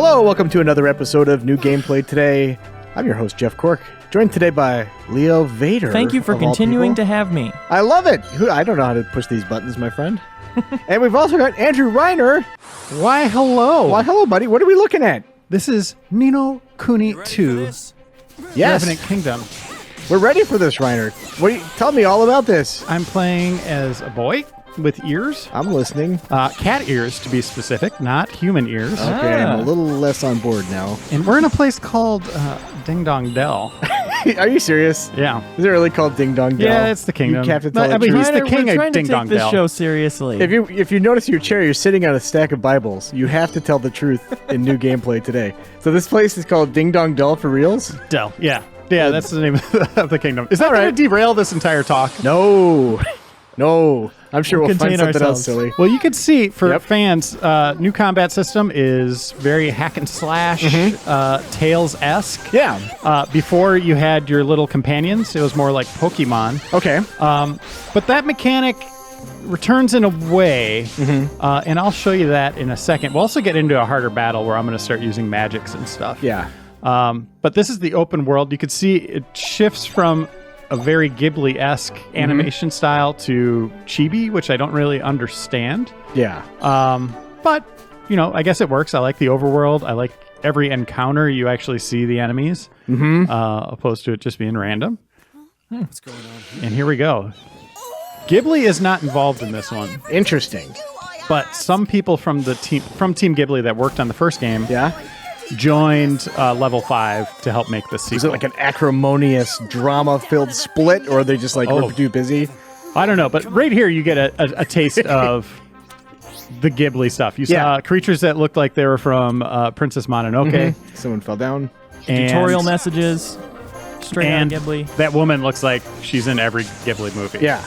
Hello, welcome to another episode of New Gameplay Today. I'm your host, Jeff Cork, joined today by Leo Vader. Thank you for continuing to have me. I love it. I don't know how to push these buttons, my friend. And we've also got Andrew Reiner. Why, hello. Why, hello, buddy. What are we looking at? This is Ni No Kuni 2, Yes. Revenant Kingdom. We're ready for this, Reiner. Tell me all about this. I'm playing as a boy with ears. I'm listening. Cat ears, to be specific, not human ears. Okay, I'm a little less on board now. And we're in a place called Ding Dong Dell. Are you serious? Yeah. Is it really called Ding Dong Dell? Yeah, it's the kingdom. You have to tell I the mean, truth. he's the king we're of trying Ding to Dong take this Dell. show seriously. If you notice your chair, you're sitting on a stack of Bibles. You have to tell the truth in New Gameplay Today. So this place is called Ding Dong Dell for reals? Dell, yeah. Yeah, that's the name of the kingdom. Is that going to derail this entire talk? No. I'm sure we'll find contain something else ourselves. silly. Well, you can see, for Yep. fans, new combat system is very hack and slash, Tales-esque. Yeah. Before you had your little companions, it was more like Pokemon. Okay. But that mechanic returns in a way, and I'll show you that in a second. We'll also get into a harder battle where I'm going to start using magics and stuff. Yeah. But this is the open world. You can see it shifts from a very Ghibli-esque animation style to chibi, which I don't really understand. Yeah. But, I guess it works. I like the overworld. I like every encounter you actually see the enemies, opposed to it just being random. What's going on here? And here we go. Ghibli is not involved in this one, Interesting. but some people from Team Ghibli that worked on the first game joined Level 5 to help make this sequel. Is it like an acrimonious, drama-filled split, or are they just like, we're too busy? I don't know, but right here you get a taste of the Ghibli stuff. You saw creatures that looked like they were from Princess Mononoke. Someone fell down. And, Tutorial messages, straight out of Ghibli. that woman looks like she's in every Ghibli movie. Yeah.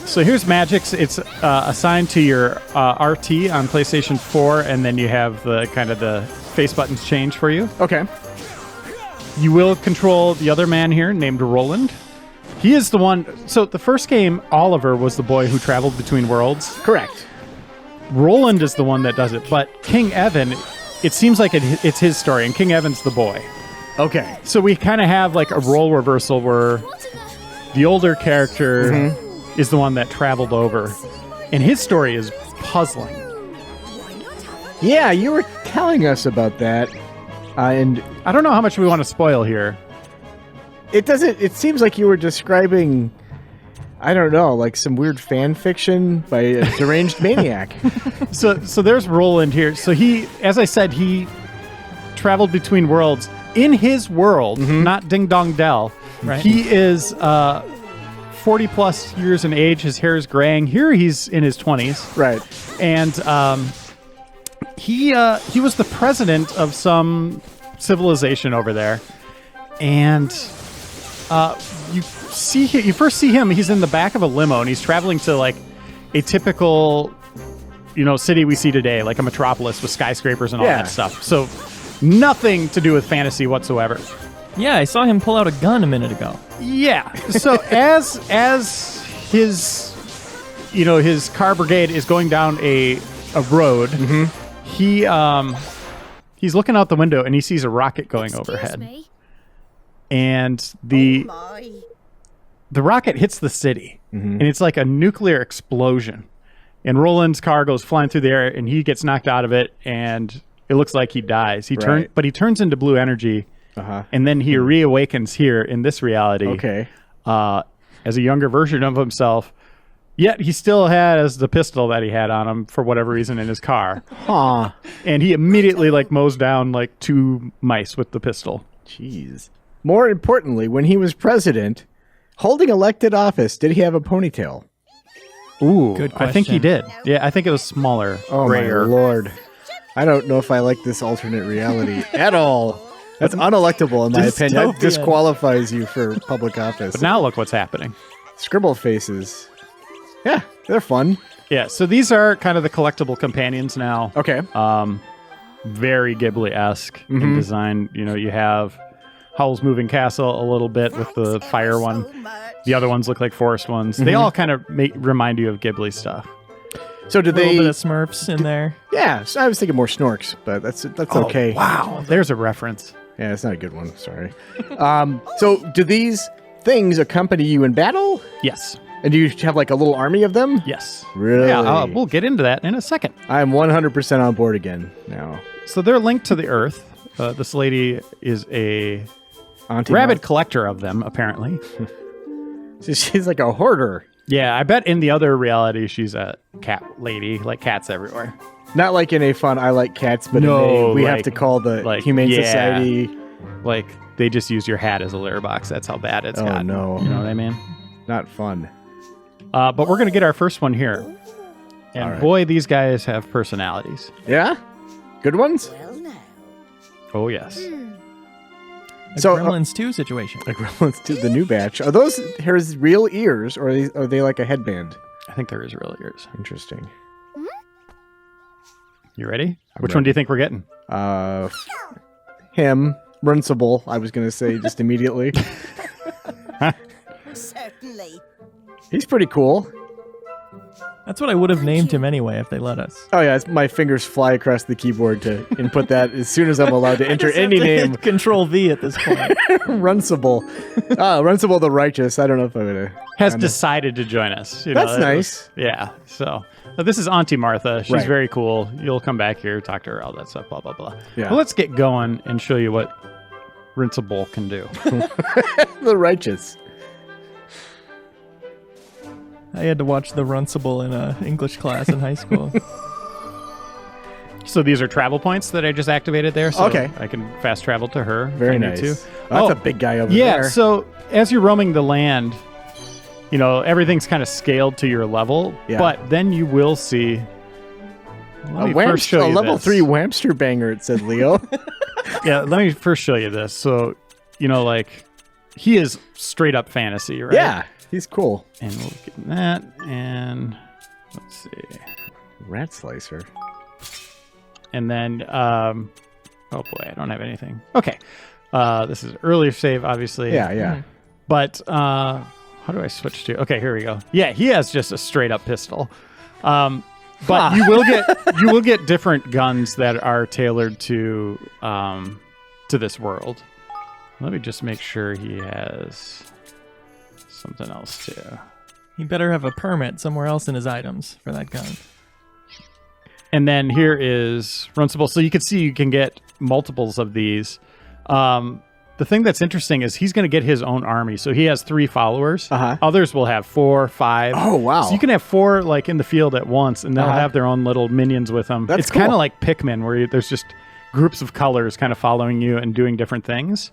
So here's magics. It's assigned to your RT on PlayStation 4, and then you have the face buttons change for you. Okay. You will control the other man here named Roland. He is the one. So the first game, Oliver was the boy who traveled between worlds. Correct. Roland is the one that does it, but King Evan, it seems like it's his story, and King Evan's the boy. Okay. So we kind of have like a role reversal where the older character is the one that traveled over, and his story is puzzling. Yeah, you were telling us about that, and I don't know how much we want to spoil here. it seems like you were describing, I don't know, like some weird fan fiction by a deranged maniac. So there's Roland here. So he, as I said, he traveled between worlds. In his world, not Ding Dong Dell, Right. he is 40 plus years in age. His hair is graying. Here he's in his 20s. Right. And he was the president of some civilization over there. And you first see him, he's in the back of a limo, and he's traveling to like a typical city we see today, like a metropolis with skyscrapers and all that stuff. So nothing to do with fantasy whatsoever. Yeah, I saw him pull out a gun a minute ago. Yeah. So as his his car brigade is going down a road, he's looking out the window and he sees a rocket going overhead. And the rocket hits the city, and it's like a nuclear explosion. And Roland's car goes flying through the air, and he gets knocked out of it, and it looks like he dies. But he turns into blue energy, and then he reawakens here in this reality. Okay. As a younger version of himself. Yet he still has the pistol that he had on him for whatever reason in his car. Huh. And he immediately mows down 2 mice with the pistol. Jeez. More importantly, when he was president, holding elected office, did he have a ponytail? Ooh, Good I think he question. did. Yeah, I think it was smaller, Oh, grayer. my Lord. I don't know if I like this alternate reality at all. That's unelectable, in my opinion. That Dystopian. disqualifies you for public office. But now look what's happening. Scribble faces. Yeah, they're fun. Yeah, so these are kind of the collectible companions now. Okay. Very Ghibli-esque in design. You have Howl's Moving Castle a little bit with the fire one. The other ones look like forest ones. They all kind of remind you of Ghibli stuff. So do A little they? bit of Smurfs in there. Yeah, so I was thinking more Snorks, but that's okay. Wow, there's a reference. Yeah, it's not a good one. Sorry. So do these things accompany you in battle? Yes. And do you have like a little army of them? Yes. Really? Yeah, we'll get into that in a second. I'm 100% on board again now. So they're linked to the Earth. This lady is a Auntie rabid Martha. collector of them, apparently. So she's like a hoarder. Yeah, I bet in the other reality she's a cat lady, like cats everywhere. Not like in a fun I like cats, but No, we have like- to call the like, Humane yeah. Society. Like, they just use your hat as a litter box. That's how bad it's Oh, gotten. no. You know what I mean? Not fun. But we're going to get our first one here. And All right. boy, these guys have personalities. Yeah? Good ones? Oh, yes. A So, Gremlins 2 situation. Like Revenant to the new batch. Are those his real ears, or are they like a headband? I think there is real ears. Interesting. You ready? I'm Which one do you think we're getting? Him, Runcible, I was going to say just immediately. Certainly. He's pretty cool. That's what I would have named him anyway if they let us. Oh yeah, my fingers fly across the keyboard to input that as soon as I'm allowed to enter any name. Control V at this point. Runcible. Runcible the Righteous. I don't know if I'm going to... Has decided to join us. You know, That's nice. Yeah. So this is Auntie Martha. She's Right. very cool. You'll come back here, talk to her, all that stuff, blah, blah, blah. Yeah. Well, let's get going and show you what Rinsable can do. The Righteous. I had to watch the Runcible in a English class in high school. So these are travel points that I just activated there. So Okay. I can fast travel to her. Very if I nice. need Oh, to. that's a big guy over Yeah, there. so as you're roaming the land, you know, everything's kind of scaled to your level, Yeah. but then you will see... Let me first show a you level this. 3 Whamster banger, it said Leo. Yeah, let me first show you this. So, you know, like, he is straight up fantasy, right? Yeah, he's cool. And we'll get that, and let's see. Rat Slicer. And then, oh boy, I don't have anything. Okay. This is earlier save, obviously. Yeah, yeah. But, how do I switch to? Okay, here we go. Yeah, he has just a straight up pistol. But you will get different guns that are tailored to this world. Let me just make sure he has something else too. He better have a permit somewhere else in his items for that gun. And then here is Runcible. So you can see you can get multiples of these. The thing that's interesting is he's going to get his own army. So he has 3 followers. Uh-huh. Others will have 4, 5. Oh, wow. So you can have 4 like in the field at once, and they'll Uh-huh. have their own little minions with them. That's it's kind of cool. like Pikmin, where there's just groups of colors kind of following you and doing different things.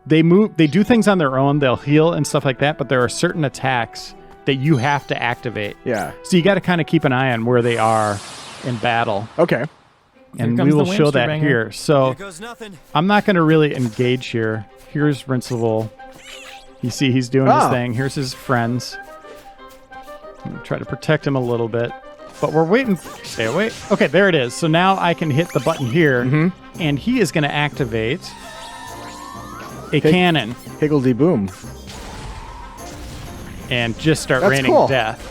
They do things on their own. They'll heal and stuff like that, but there are certain attacks that you have to activate. Yeah. So you got to kind of keep an eye on where they are in battle. Okay. And comes we will the show Whamster that banger. here. So Goes nothing. I'm not going to really engage here. Here's Rincible. You see he's doing his Oh. thing. Here's his friends. I'm going to try to protect him a little bit. But we're waiting. Stay away. Okay, there it is. So now I can hit the button here, and he is going to activate a cannon Higgledy boom. and just start That's raining cool. death.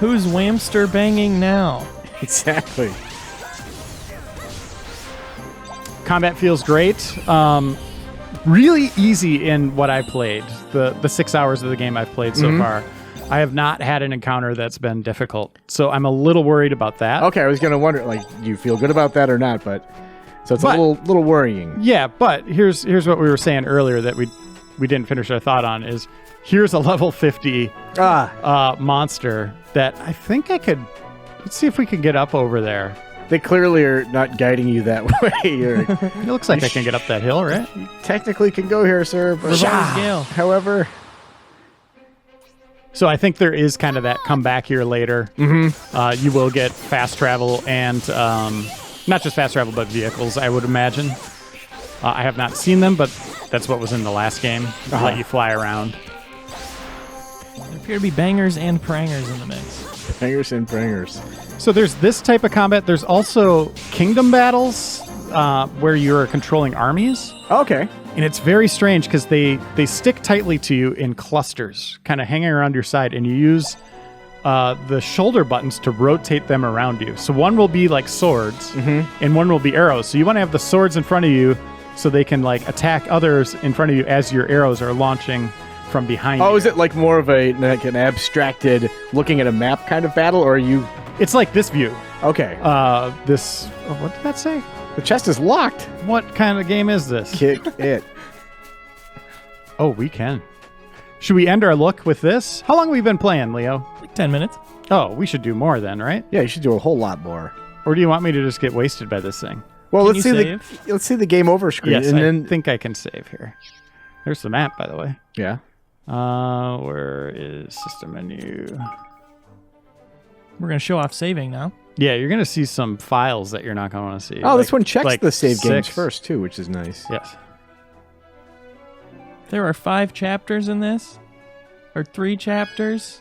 Who's Whamster banging now? Exactly. Combat feels great. Really easy in what I played. The 6 hours of the game I've played so far. I have not had an encounter that's been difficult. So I'm a little worried about that. Okay, I was going to wonder, like, do you feel good about that or not? But so it's But- a little worrying. Yeah, but here's what we were saying earlier that we didn't finish our thought on is here's a level 50 monster that I think I could. Let's see if we can get up over there. They clearly are not guiding you that way. You're, It looks like I can get up that hill, right? you technically can go here, sir. But Revised Gale. however, So I think there is kind of that come back here later. Mm-hmm. You will get fast travel and not just fast travel, but vehicles, I would imagine. I have not seen them, but that's what was in the last game. Let you fly around. There appear to be bangers and prangers in the mix. bangers and prangers. So there's this type of combat. There's also kingdom battles where you're controlling armies. Okay. And it's very strange because they stick tightly to you in clusters, kind of hanging around your side, and you use the shoulder buttons to rotate them around you. So one will be like swords, and one will be arrows. So you want to have the swords in front of you so they can like attack others in front of you as your arrows are launching from behind you. Oh, is it like more of like an abstracted looking at a map kind of battle, or are you... It's like this view. Okay. What did that say? The chest is locked. What kind of game is this? Kick it. Oh, we can. Should we end our look with this? How long have we been playing, Leo? Like 10 minutes. Oh, we should do more then, right? Yeah, you should do a whole lot more. Or do you want me to just get wasted by this thing? Well, Can let's you see save? let's see the game over screen. Yes, and I then think I can save here. There's the map, by the way. yeah. Where is system menu? We're going to show off saving now. Yeah, you're going to see some files that you're not going to want to see. Oh, this one checks like the save games 6. first too, which is nice. Yes. There are 5 chapters in this. Or 3 chapters.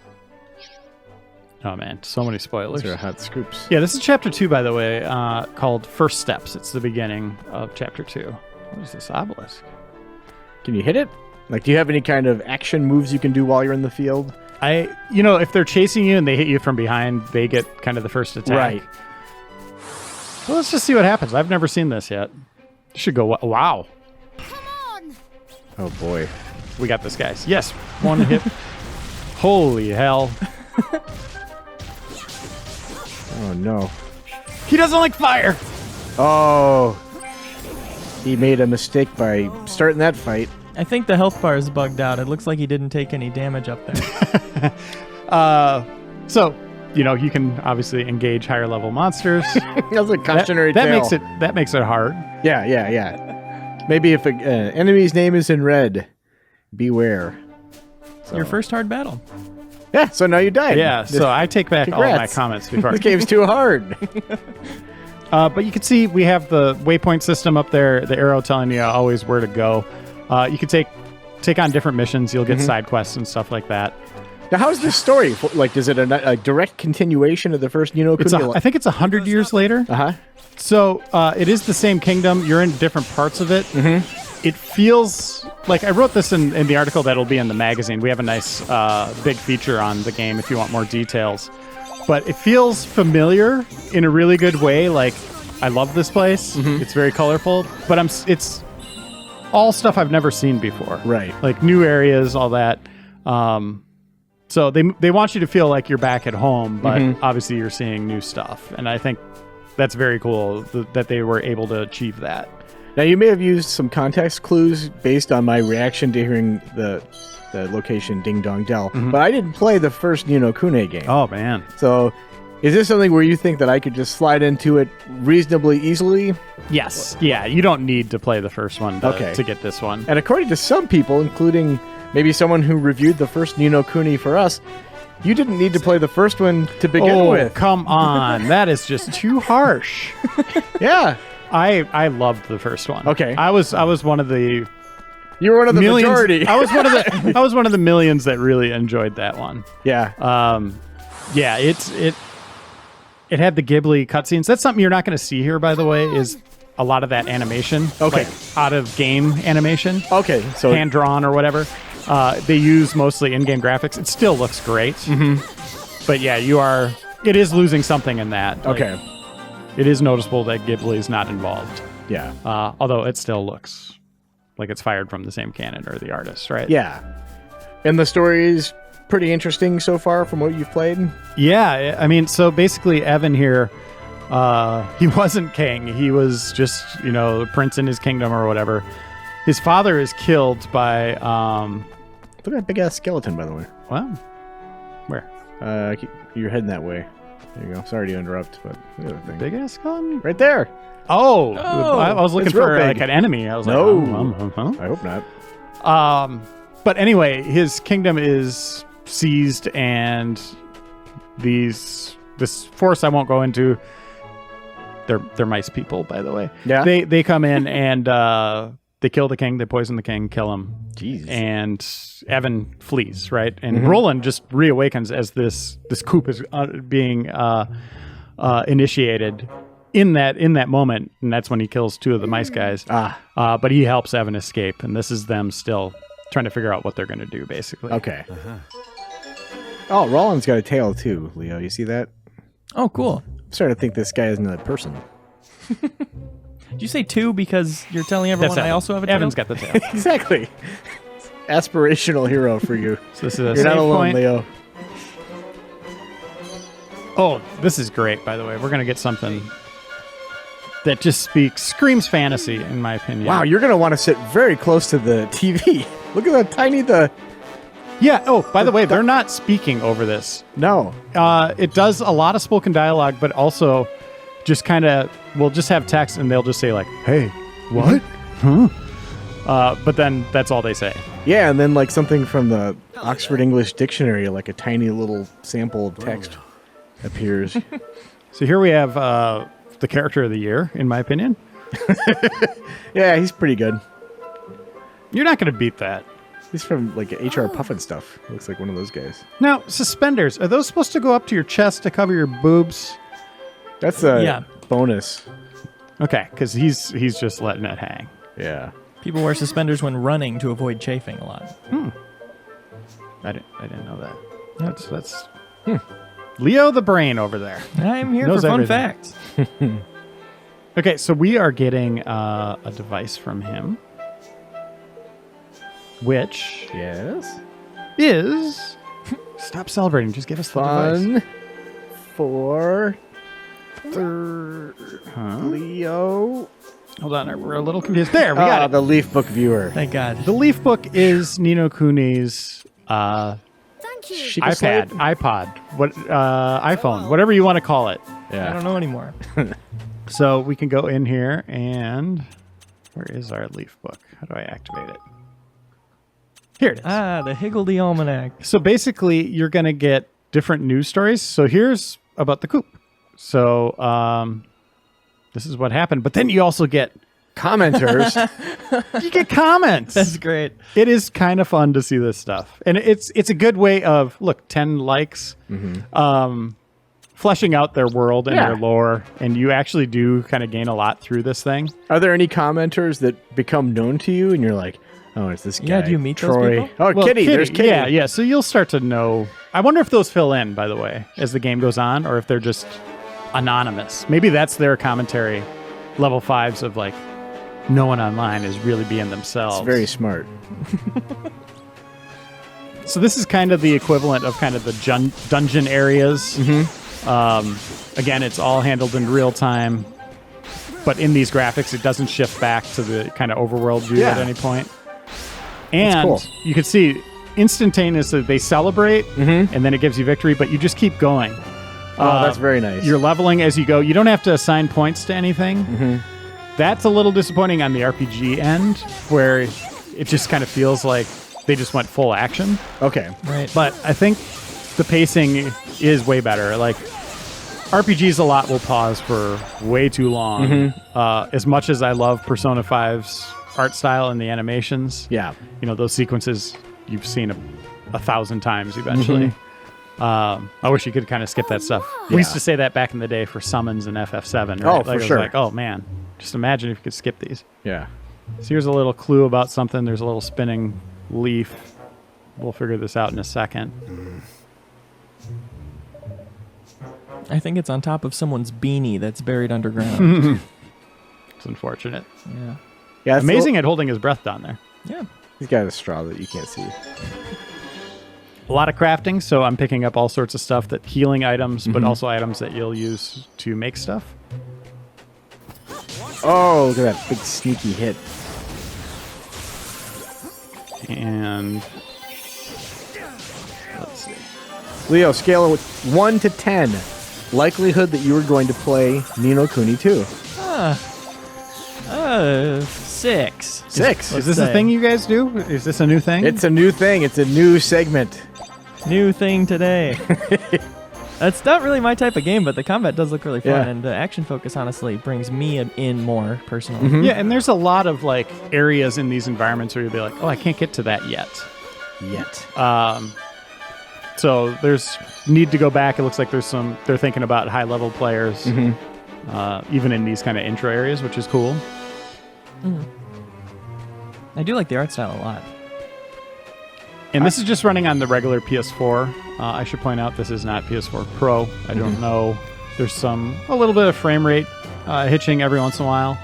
Oh, man. So many spoilers. Those are hot scoops. Yeah, this is chapter 2, by the way, called First Steps. It's the beginning of chapter 2. What is this obelisk? Can you hit it? Like, do you have any kind of action moves you can do while you're in the field? If they're chasing you and they hit you from behind, they get kind of the first attack. Right. Well, let's just see what happens. I've never seen this yet. Should go. Wow. Oh boy. We got this, guys. Yes. One hit. Holy hell. Oh no. He doesn't like fire. Oh. He made a mistake by starting that fight. I think the health bar is bugged out. It looks like he didn't take any damage up there. So, you can obviously engage higher level monsters. That's a cautionary that tale. makes it hard. Yeah. Maybe if an enemy's name is in red, beware. So. Your first hard battle. Yeah, so now you died. Yeah, so I take back all of my Congrats. comments before. This game's too hard. But you can see we have the waypoint system up there, the arrow telling you always where to go. You can take on different missions. You'll get side quests and stuff like that. Now, how's this story? Like, is it a direct continuation of the first Ni No Kuni? I think it's 100 years later. Uh-huh. So it is the same kingdom. You're in different parts of it. It feels like I wrote this in the article that'll be in the magazine. We have a nice big feature on the game if you want more details. But it feels familiar in a really good way. Like, I love this place. It's very colorful. But it's all stuff I've never seen before. Right. Like new areas, all that. So they want you to feel like you're back at home, but obviously you're seeing new stuff. And I think that's very cool that they were able to achieve that. Now, you may have used some context clues based on my reaction to hearing the location Ding Dong Dell, but I didn't play the first Ni No Kuni game. Oh, man. So, is this something where you think that I could just slide into it reasonably easily? Yes. Yeah, you don't need to play the first one to get this one. And according to some people, including maybe someone who reviewed the first Ni No Kuni for us, you didn't need to play the first one to begin with. Come on. That is just too harsh. Yeah. I loved the first one. Okay. I was one of the You were one of the millions, majority. I was one of the millions that really enjoyed that one. Yeah. Yeah, it had the Ghibli cutscenes. That's something you're not going to see here, by the way, is a lot of that animation. Okay. Like out of game animation. Okay. So Hand drawn or whatever. They use mostly in-game graphics. It still looks great. But yeah, it is losing something in that. Like, okay. it is noticeable that Ghibli is not involved. Yeah. Although it still looks like it's fired from the same cannon or the artist, right? Yeah. And the story is pretty interesting so far from what you've played? Yeah, I mean, so basically Evan here, he wasn't king. He was just, prince in his kingdom or whatever. His father is killed by... Look at that big-ass skeleton, by the way. Well, where? You're heading that way. There you go. Sorry to interrupt, but look at the thing. Big-ass skeleton? Right there. Oh! I was looking it's real for big. like an enemy. I was No. like, huh? I hope not. But anyway, his kingdom is seized, and this force I won't go into. They're mice people, by the way. Yeah. They come in and they kill the king. They poison the king, kill him. Jeez. And Evan flees, right? And Roland just reawakens as this coup is being initiated in that moment, and that's when he kills 2 of the mice guys. But he helps Evan escape, and this is them still trying to figure out what they're going to do, basically. Okay. Oh, Roland's got a tail too, Leo. You see that? Oh, cool. I'm starting to think this guy isn't a person. Did you say 2 because you're telling everyone I also have a tail? Evan's got the tail. Exactly. Aspirational hero for you. So this is a You're save not alone, point. Leo. Oh, this is great, by the way. We're going to get something that just screams fantasy, in my opinion. Wow, you're going to want to sit very close to the TV. Look at that tiny Yeah, oh, by the way, they're not speaking over this. No. It does a lot of spoken dialogue, but also just kind of, we'll just have text and they'll just say like, hey, what? Huh? But then that's all they say. Yeah, and then like something from the Oxford English Dictionary, like a tiny little sample of text appears. So here we have the character of the year, in my opinion. Yeah, he's pretty good. You're not going to beat that. He's from like HR Puffin stuff. Looks like one of those guys. Now, suspenders, are those supposed to go up to your chest to cover your boobs? That's a bonus. Okay, because he's just letting it hang. Yeah. People wear suspenders when running to avoid chafing a lot. I didn't know that. That's Leo the brain over there. I'm here Knows for fun everything. facts. Okay, so we are getting a device from him, which Yes. is stop celebrating. Just give us the device. Fun for Leo. Hold on, we're a little confused. There, we got it. The Leaf Book viewer. Thank God. The Leaf Book is Ni No Kuni's Thank you. Sheikah iPad, Slate? iPod, iPhone, whatever you want to call it. Yeah. I don't know anymore. So we can go in here and where is our Leaf Book? How do I activate it? Here it is. The Higgledy Almanac. So basically, you're going to get different news stories. So here's about the coup. So this is what happened. But then you also get Commenters. you get comments. That's great. It is kind of fun to see this stuff, and it's a good way of 10 likes, fleshing out their world and their lore, and you actually do kind of gain a lot through this thing. Are there any commenters that become known to you and you're like, oh, it's this guy? Yeah, do you meet those Troy. people? Oh, Well, Kitty. There's Kitty. Yeah. So you'll start to know. I wonder if those fill in, by the way, as the game goes on, or if they're just anonymous. Maybe that's their commentary. Level 5s of like, no one online is really being themselves. It's very smart. So this is kind of the equivalent of kind of the dungeon areas. Again, it's all handled in real time, but in these graphics, it doesn't shift back to the kind of overworld view at any point. And cool. you can see instantaneously they celebrate, and then it gives you victory, but you just keep going. Oh, that's very nice. You're leveling as you go. You don't have to assign points to anything. That's a little disappointing on the RPG end, where it just kind of feels like they just went full action. Okay. Right. But I think the pacing is way better. Like, RPGs a lot will pause for way too long. As much as I love Persona 5's art style and the animations, Yeah. those sequences you've seen 1,000 times eventually. I wish you could kind of skip that stuff. We used to say that back in the day for summons and FF7. Right? Oh, like, for it was sure. like, oh man, just imagine if you could skip these. Yeah. So here's a little clue about something. There's a little spinning leaf. We'll figure this out in a second. I think it's on top of someone's beanie that's buried underground. It's unfortunate. Yeah. Yeah. it's Amazing at holding his breath down there. Yeah. He's got a straw that you can't see. A lot of crafting, so I'm picking up all sorts of stuff, that healing items, but also items that you'll use to make stuff. Oh, look at that big sneaky hit. And let's see. Leo, scale with 1 to 10. Likelihood that you were going to play Ni No Kuni 2. 6. 6. Is this a thing you guys do? Is this a new thing? It's a new thing. It's a new segment. New thing today. That's not really my type of game, but the combat does look really fun, Yeah. and the action focus honestly brings me in more personally. Yeah, and there's a lot of like areas in these environments where you'll be like, oh, I can't get to that yet. So there's need to go back. It looks like they're thinking about high level players, even in these kind of intro areas, which is cool. I do like the art style a lot. And this is just running on the regular PS4. I should point out this is not PS4 Pro. I don't know. There's a little bit of frame rate hitching every once in a while,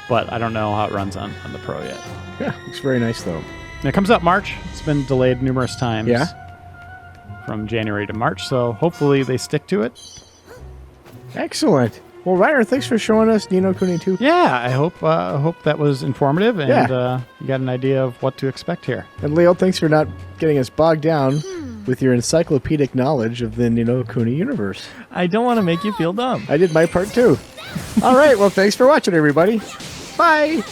but I don't know how it runs on the Pro yet. Yeah, looks very nice though. And it comes out March. It's been delayed numerous times. Yeah. From January to March, so hopefully they stick to it. Excellent. Well, Reiner, thanks for showing us Ni No Kuni 2. Yeah, I hope that was informative and you got an idea of what to expect here. And Leo, thanks for not getting us bogged down with your encyclopedic knowledge of the Ni No Kuni universe. I don't want to make you feel dumb. I did my part too. All right, well, thanks for watching, everybody. Bye.